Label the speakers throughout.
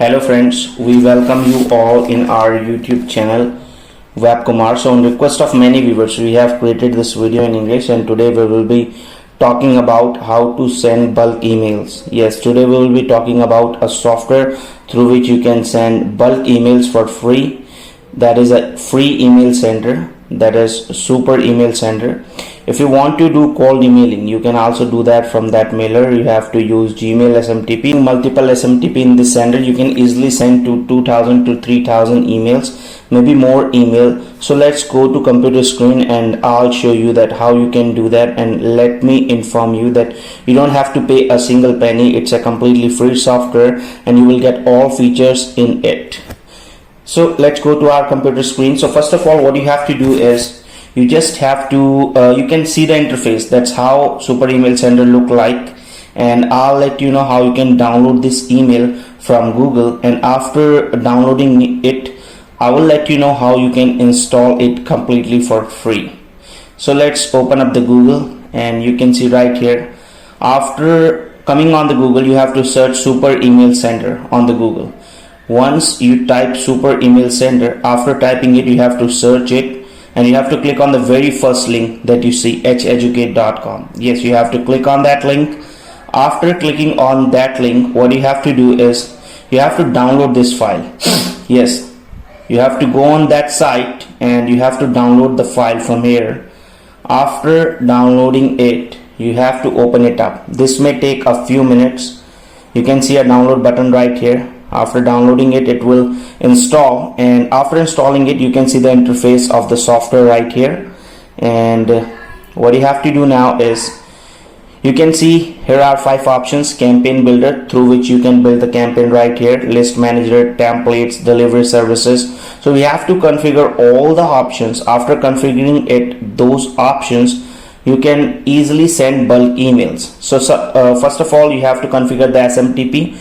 Speaker 1: Hello friends, we welcome you all in our YouTube channel Kumar. So on request of many viewers, we have created this video in English, and today we will be talking about how to send bulk emails. Yes, today we will be talking about a software through which you can send bulk emails for free. That is a free email sender, that is super email sender. If you want to do cold emailing, you can also do that from that mailer. You have to use Gmail SMTP. Multiple SMTP in this sender, you can easily send to 2000 to 3000 emails, maybe more email. So let's go to computer screen and I'll show you that how you can do that. And let me inform you that you don't have to pay a single penny. It's a completely free software and you will get all features in it. So let's go to our computer screen. So first of all, what you have to do is you just have to you can see the interface. That's how super email sender look like, and I'll let you know how you can download this email from Google. And after downloading it, I will let you know how you can install it completely for free. So let's open up the Google, and you can see right here, after coming on the Google, you have to search super email sender on the Google. Once you type super email sender, after typing it, you have to search it, and you have to click on the very first link that you see, heducate.com. Yes, you have to click on that link. After clicking on that link, what you have to do is you have to download this file. Yes, you have to go on that site and you have to download the file from here. After downloading it, you have to open it up. This may take a few minutes. You can see a download button right here. After downloading it, it will install, and after installing it, you can see the interface of the software right here. And what you have to do now is, you can see here are 5 options: campaign builder, through which you can build the campaign right here; list manager, templates, delivery services. So we have to configure all the options. After configuring it, those options, you can easily send bulk emails. So first of all, you have to configure the SMTP.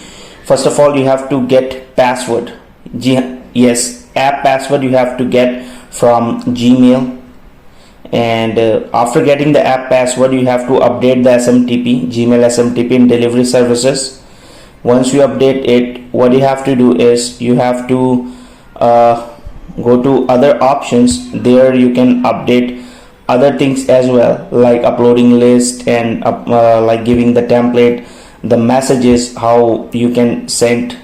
Speaker 1: First of all, you have to get password. Yes, app password you have to get from Gmail. And after getting the app password, you have to update the SMTP, Gmail SMTP in delivery services. Once you update it, what you have to do is you have to go to other options. There you can update other things as well, like uploading list and like giving the template, the messages, how you can send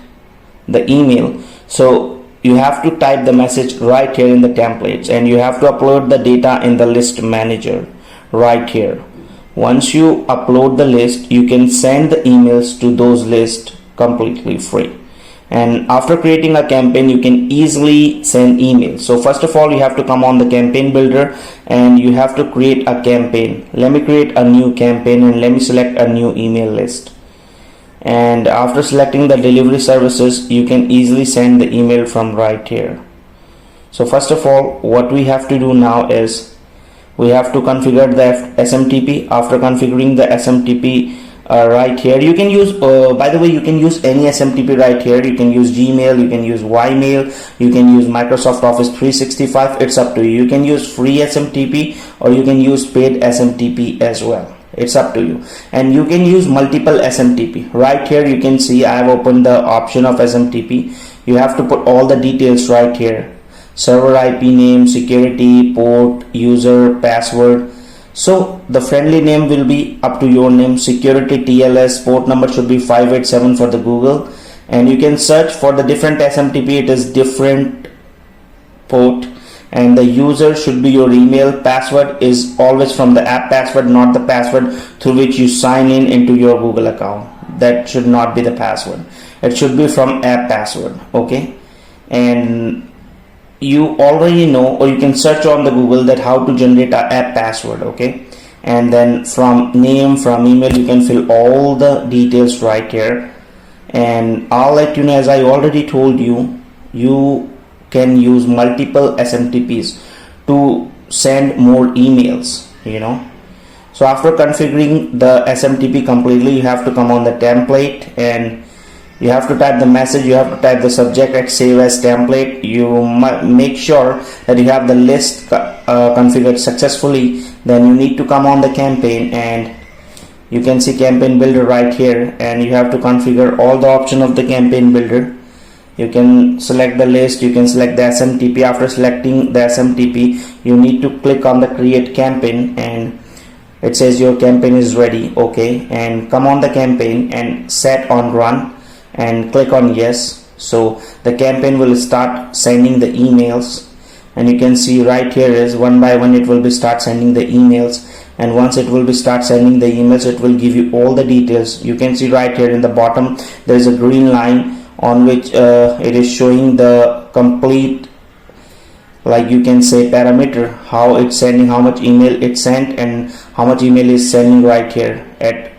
Speaker 1: the email. So you have to type the message right here in the templates, and you have to upload the data in the list manager right here. Once you upload the list, you can send the emails to those lists completely free. And after creating a campaign, you can easily send emails. So first of all, you have to come on the campaign builder and you have to create a campaign. Let me create a new campaign and let me select a new email list. And after selecting the delivery services, you can easily send the email from right here. So first of all, what we have to do now is we have to configure the SMTP. After configuring the SMTP right here, you can use by the way, you can use any SMTP right here. You can use Gmail, you can use Ymail, you can use Microsoft Office 365. It's up to you. You can use free SMTP or you can use paid SMTP as well. It's up to you. And you can use multiple SMTP. Right here you can see I have opened the option of SMTP. You have to put all the details right here: server IP name, security, port, user, password. So the friendly name will be up to your name. Security TLS, port number should be 587 for the Google. And you can search for the different SMTP. It is different port. And the user should be your email. Password is always from the app password, not the password through which you sign in into your Google account. That should not be the password. It should be from app password. Okay. And you already know, or you can search on the Google, that how to generate an app password. Okay. And then from name, from email, you can fill all the details right here. And I'll let you know, as I already told you, you can use multiple SMTPs to send more emails, So after configuring the SMTP completely, you have to come on the template and you have to type the message. You have to type the subject at save as template. You make sure that you have the list configured successfully. Then you need to come on the campaign and you can see campaign builder right here, and you have to configure all the options of the campaign builder. You can select the list, you can select the SMTP. After selecting the SMTP, you need to click on the create campaign, and it says your campaign is ready. Okay, and come on the campaign and set on run and click on yes. So the campaign will start sending the emails, and you can see right here is one by one it will be start sending the emails. And once it will be start sending the emails, it will give you all the details. You can see right here in the bottom there is a green line on which it is showing the complete, like you can say, parameter, how it's sending, how much email it sent, and how much email is sending right here at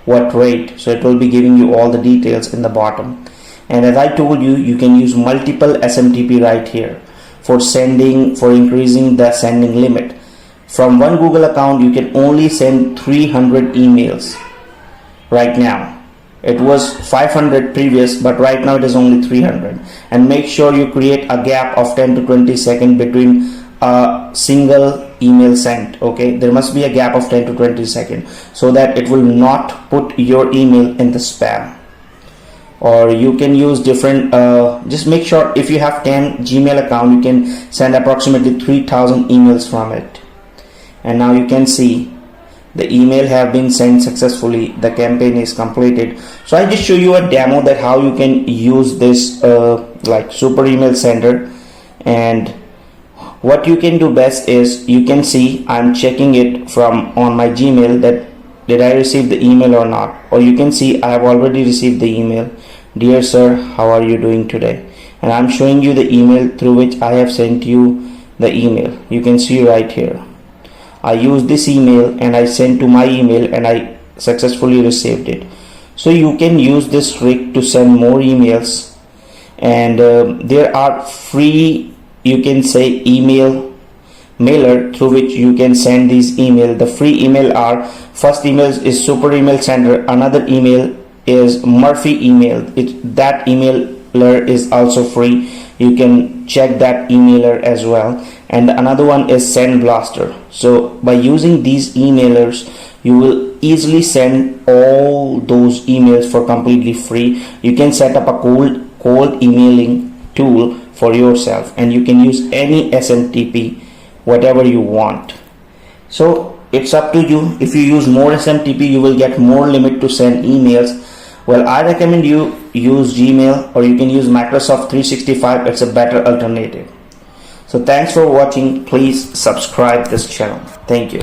Speaker 1: what rate. So it will be giving you all the details in the bottom. And as I told you, you can use multiple SMTP right here for sending, for increasing the sending limit. From one Google account you can only send 300 emails right now. It was 500 previous, but right now it is only 300. And make sure you create a gap of 10 to 20 seconds between a single email sent. Okay, there must be a gap of 10 to 20 seconds so that it will not put your email in the spam. Or you can use different, just make sure if you have 10 Gmail account, you can send approximately 3000 emails from it. And now you can see the email have been sent successfully, the campaign is completed. So I just show you a demo that how you can use this like super email sender. And what you can do best is, you can see I'm checking it from on my Gmail that did I receive the email or not. Or you can see I have already received the email. Dear sir, how are you doing today? And I'm showing you the email through which I have sent you the email. You can see right here I used this email and I sent to my email and I successfully received it. So you can use this trick to send more emails. And there are free, you can say, mailer through which you can send these email. The free email are, first email is super email sender, another email is Murphy email. That emailer is also free. You can check that emailer as well. And another one is Send Blaster. So by using these emailers, you will easily send all those emails for completely free. You can set up a cold emailing tool for yourself, and you can use any SMTP, whatever you want. So it's up to you. If you use more SMTP, you will get more limit to send emails. Well, I recommend you use Gmail, or you can use Microsoft 365. It's a better alternative. So thanks for watching. Please subscribe this channel. Thank you.